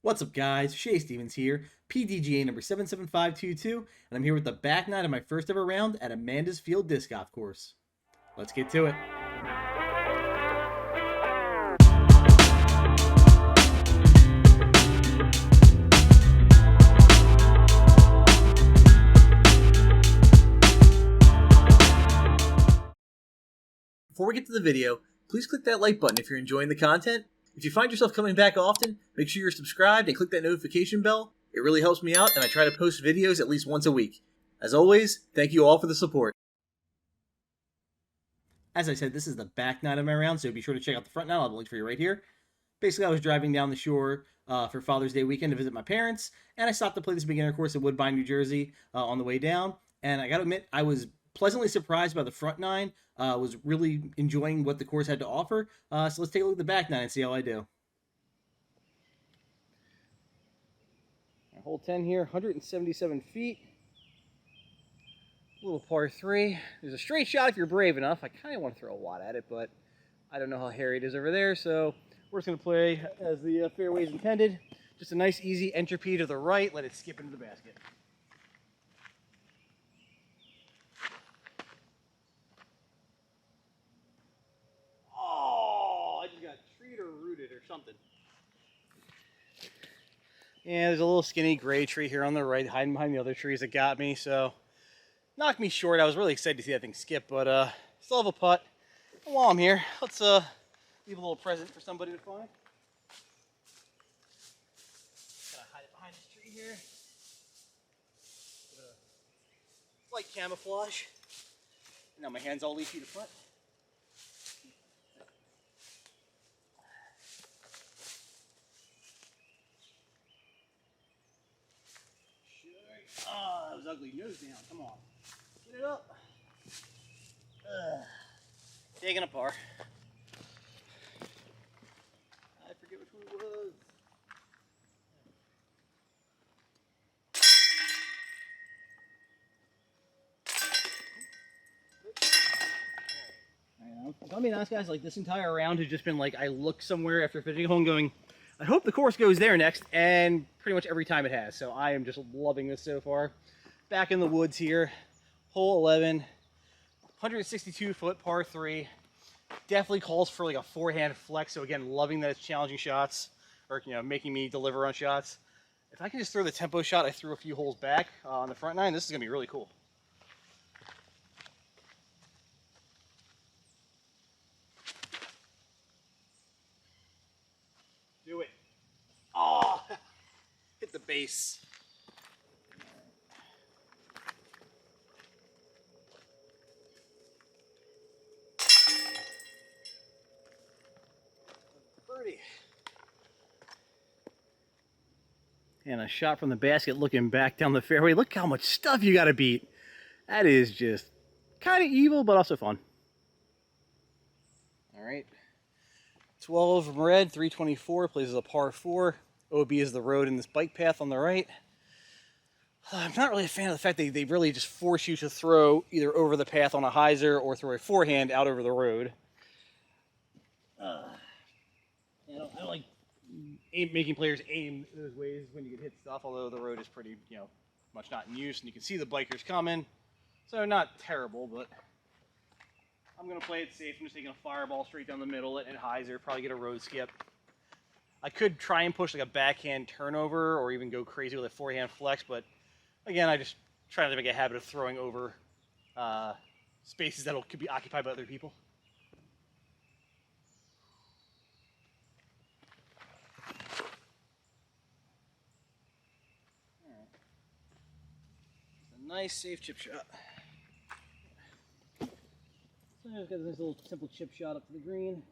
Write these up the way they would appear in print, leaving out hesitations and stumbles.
What's up, guys? Shay Stevens here, PDGA number 77522, and I'm here with the back nine of my first ever round at Amanda's Field Disc Golf Course. Let's get to it. Before we get to the video, please click that like button if you're enjoying the content. If you find yourself coming back often, make sure you're subscribed and click that notification bell. It really helps me out, and I try to post videos at least once a week. As always, thank you all for the support. As I said, this is the back nine of my round, so be sure to check out the front nine. I'll have a link for you right here. Basically, I was driving down the shore for Father's Day weekend to visit my parents, and I stopped to play this beginner course in Woodbine, New Jersey on the way down. And I got to admit, I was pleasantly surprised by the front nine. Was really enjoying what the course had to offer. So let's take a look at the back nine and see how I do. Hole 10 here, 177 feet. Little par 3. There's a straight shot if you're brave enough. I kind of want to throw a wad at it, but I don't know how hairy it is over there, so we're just going to play as the fairway is intended. Just a nice, easy entropy to the right. Let it skip into the basket. Oh, I just got treed or rooted or something. Yeah, there's a little skinny gray tree here on the right, hiding behind the other trees that got me, so knocked me short. I was really excited to see that thing skip, but still have a putt. And while I'm here, let's leave a little present for somebody to find. Gotta hide it behind this tree here. Light camouflage. Now my hand's all leafy to putt. Oh, that was ugly. Nose down. Come on. Get it up. Taking a par. I forget which one it was. If I'm being honest, guys, like this entire round has just been like I look somewhere after finishing a hole and going, I hope the course goes there next, and pretty much every time it has. So I am just loving this so far. Back in the woods here, hole 11, 162-foot par 3. Definitely calls for like a forehand flex. So again, loving that it's challenging shots, or making me deliver on shots. If I can just throw the tempo shot I threw a few holes back on the front nine, this is gonna be really cool. Do it. Oh, hit the base. Birdie. And a shot from the basket looking back down the fairway. Look how much stuff you got to beat. That is just kind of evil, but also fun. All right. 12 from red, 324, plays as a par 4. OB is the road in this bike path on the right. I'm not really a fan of the fact that they really just force you to throw either over the path on a hyzer or throw a forehand out over the road. I don't like making players aim those ways when you get hit stuff, although the road is pretty, much not in use, and you can see the bikers coming. So not terrible, but I'm going to play it safe. I'm just taking a fireball straight down the middle and hyzer, probably get a road skip. I could try and push like a backhand turnover or even go crazy with a forehand flex, but again, I just try to make a habit of throwing over spaces that could be occupied by other people. All right. It's a nice, safe chip shot. So I've got this little simple chip shot up to the green.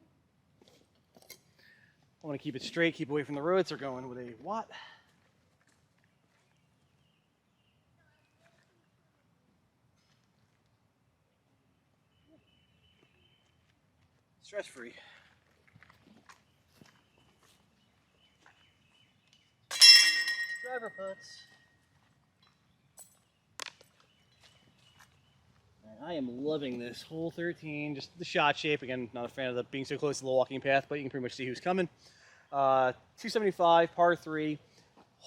I want to keep it straight, keep away from the road, so we're going with a watt. Stress-free. Driver putts. I am loving this hole 13, just the shot shape. Again, not a fan of being so close to the walking path, but you can pretty much see who's coming. 275, par 3.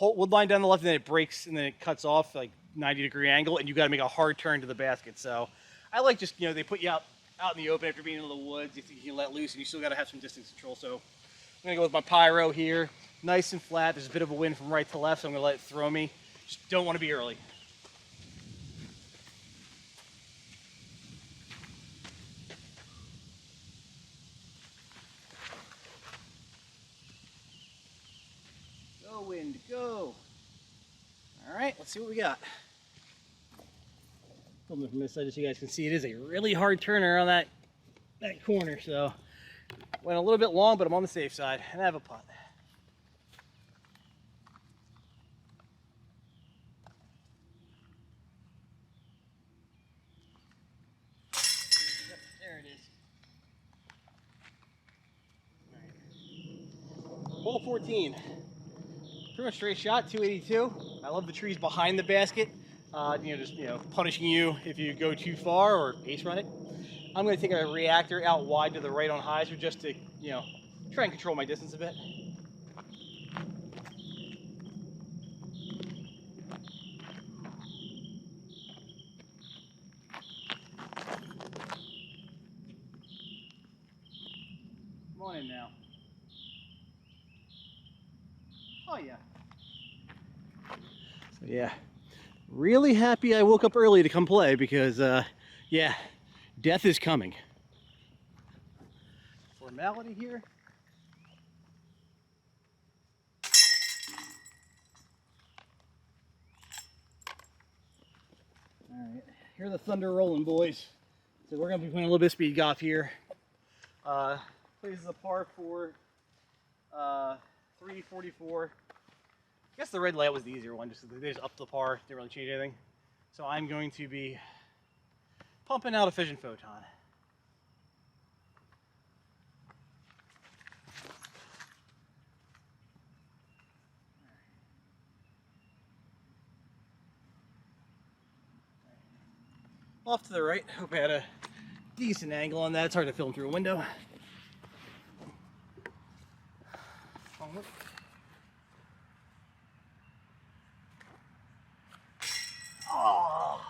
Woodline down the left, and then it breaks, and then it cuts off like 90-degree angle, and you got to make a hard turn to the basket. So I like just, they put you out in the open after being in the woods. You think you can let loose, and you still got to have some distance control. So I'm going to go with my Pyro here. Nice and flat. There's a bit of a wind from right to left, so I'm going to let it throw me. Just don't want to be early. Go, wind, go. All right, let's see what we got. Filming from this side so you guys can see it is a really hard turner on that corner. So went a little bit long, but I'm on the safe side, and I have a putt. Yep, there it is. All right. Hole 14. Pretty much straight shot, 282. I love the trees behind the basket. Just punishing you if you go too far or ace run it. I'm going to take a reactor out wide to the right on hyzer just to, try and control my distance a bit. Come on in now. Oh yeah. So yeah, really happy I woke up early to come play because yeah, death is coming. Formality here. All right, here are the thunder rolling, boys. So we're gonna be playing a little bit of speed golf here. Plays a par 4, 344. I guess the red layout was the easier one, just they just upped the par, didn't really change anything. So I'm going to be pumping out a Fission Photon. Off to the right, hope I had a decent angle on that. It's hard to film through a window. Oh.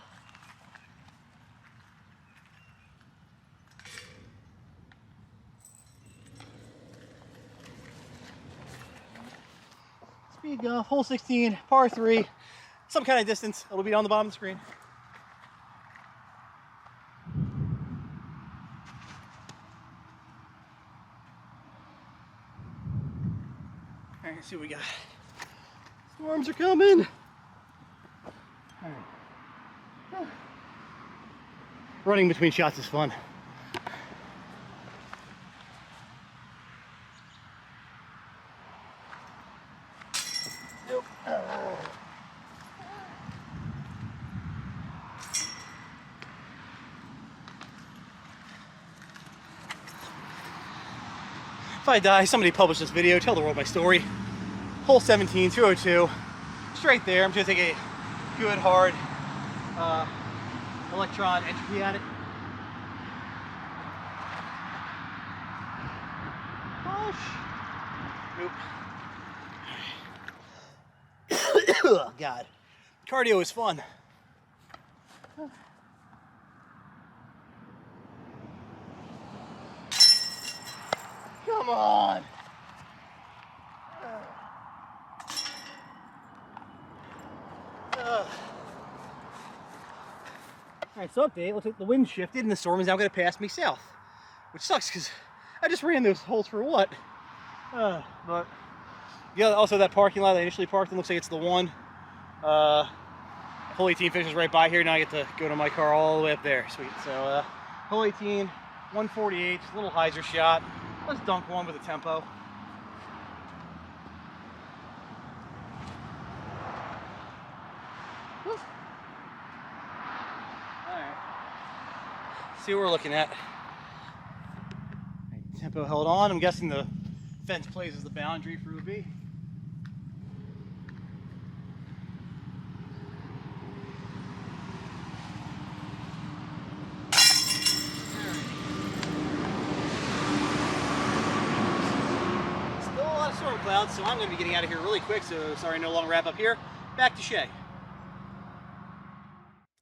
Speed golf, hole 16, par 3, some kind of distance. It'll be on the bottom of the screen. All right, let's see what we got. Storms are coming. All right. Running between shots is fun. Nope. Oh. If I die, somebody publish this video, tell the world my story. Hole 17, 202. Straight there. I'm just gonna take a good hard electron entropy at it. Push. Nope. Oh, God. Cardio is fun. Come on. Alright, so update, looks like the wind shifted and the storm is now going to pass me south. Which sucks because I just ran those holes for what? But yeah, also that parking lot I initially parked in looks like it's the one. Hole 18 finishes right by here. Now I get to go to my car all the way up there. Sweet. So hole 18, 148, little hyzer shot. Let's dunk one with a tempo. See what we're looking at. Tempo held on. I'm guessing the fence plays as the boundary for OB. Still a lot of storm storm clouds, so I'm going to be getting out of here really quick, so sorry no longer wrap up here. Back to Shay.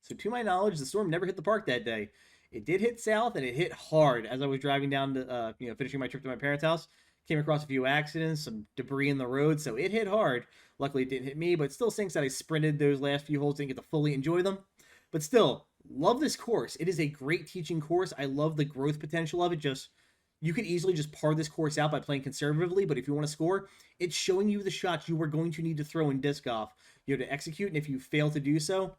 So to my knowledge, the storm never hit the park that day. It did hit south, and it hit hard as I was driving down to, finishing my trip to my parents' house. Came across a few accidents, some debris in the road, so it hit hard. Luckily, it didn't hit me, but it still stinks that I sprinted those last few holes, didn't get to fully enjoy them. But still, love this course. It is a great teaching course. I love the growth potential of it. You could easily just par this course out by playing conservatively, but if you want to score, it's showing you the shots you are going to need to throw in disc golf. You have to execute, and if you fail to do so,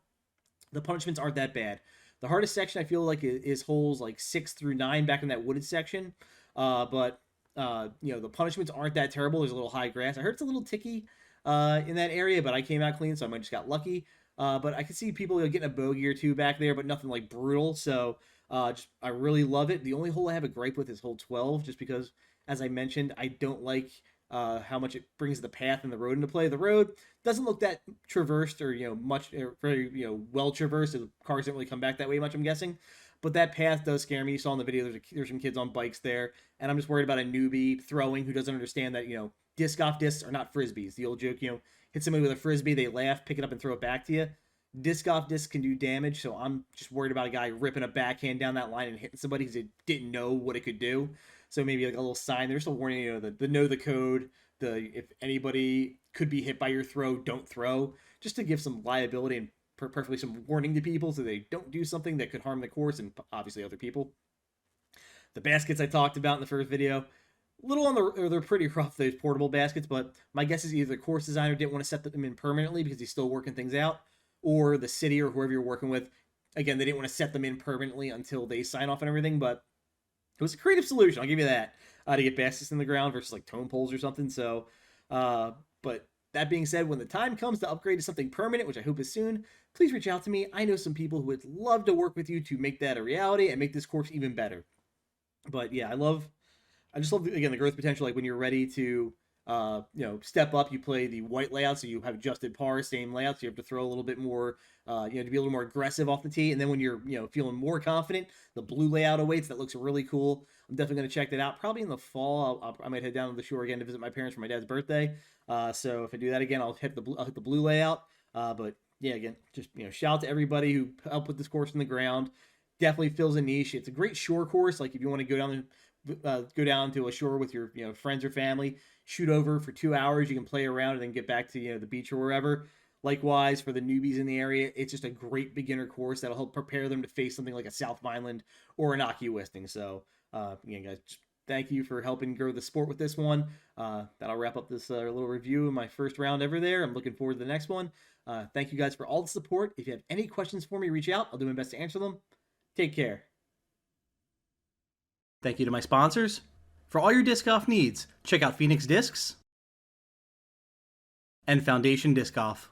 the punishments aren't that bad. The hardest section I feel like is holes like 6 through 9 back in that wooded section, but the punishments aren't that terrible. There's a little high grass. I heard it's a little ticky in that area, but I came out clean, so I might just got lucky. But I can see people getting a bogey or two back there, but nothing like brutal. So I really love it. The only hole I have a gripe with is hole 12, just because, as I mentioned, I don't like how much it brings the path and the road into play. The road doesn't look that traversed or very well traversed. The cars didn't really come back that way much, I'm guessing. But that path does scare me. You saw in the video there's some kids on bikes there, and I'm just worried about a newbie throwing who doesn't understand that disc golf discs are not frisbees. The old joke, hit somebody with a frisbee, they laugh, pick it up, and throw it back to you. Disc golf discs can do damage, so I'm just worried about a guy ripping a backhand down that line and hitting somebody because they didn't know what it could do. So maybe like a little sign. There's a warning, the know the code, if anybody could be hit by your throw, don't throw, just to give some liability and perfectly some warning to people so they don't do something that could harm the course and obviously other people. The baskets I talked about in the first video, they're pretty rough, those portable baskets, but my guess is either the course designer didn't want to set them in permanently because he's still working things out, or the city or whoever you're working with, again, they didn't want to set them in permanently until they sign off and everything, but it was a creative solution, I'll give you that, to get baskets in the ground versus like tone poles or something. So, but that being said, when the time comes to upgrade to something permanent, which I hope is soon, please reach out to me. I know some people who would love to work with you to make that a reality and make this course even better. But yeah, I just love, again, the growth potential. Like when you're ready to, step up, you play the white layout, so you have adjusted par, same layout, so you have to throw a little bit more, to be a little more aggressive off the tee. And then when you're, feeling more confident, the blue layout awaits. That looks really cool. I'm definitely going to check that out. Probably in the fall, I might head down to the shore again to visit my parents for my dad's birthday. So if I do that again, I'll hit the blue layout. But yeah, again, just, shout out to everybody who helped put this course in the ground. Definitely fills a niche. It's a great shore course. Like if you want to go down to a shore with your friends or family, shoot over for 2 hours, you can play around and then get back to the beach or wherever. Likewise, for the newbies in the area, it's just a great beginner course that'll help prepare them to face something like a South Vineland or an AccuWisting. So again, guys, thank you for helping grow the sport with this one. That'll wrap up this little review of my first round ever there. I'm looking forward to the next one. Thank you guys for all the support. If you have any questions for me, reach out. I'll do my best to answer them. Take care. Thank you to my sponsors. For all your disc golf needs, check out Phoenix Discs and Foundation Disc Golf.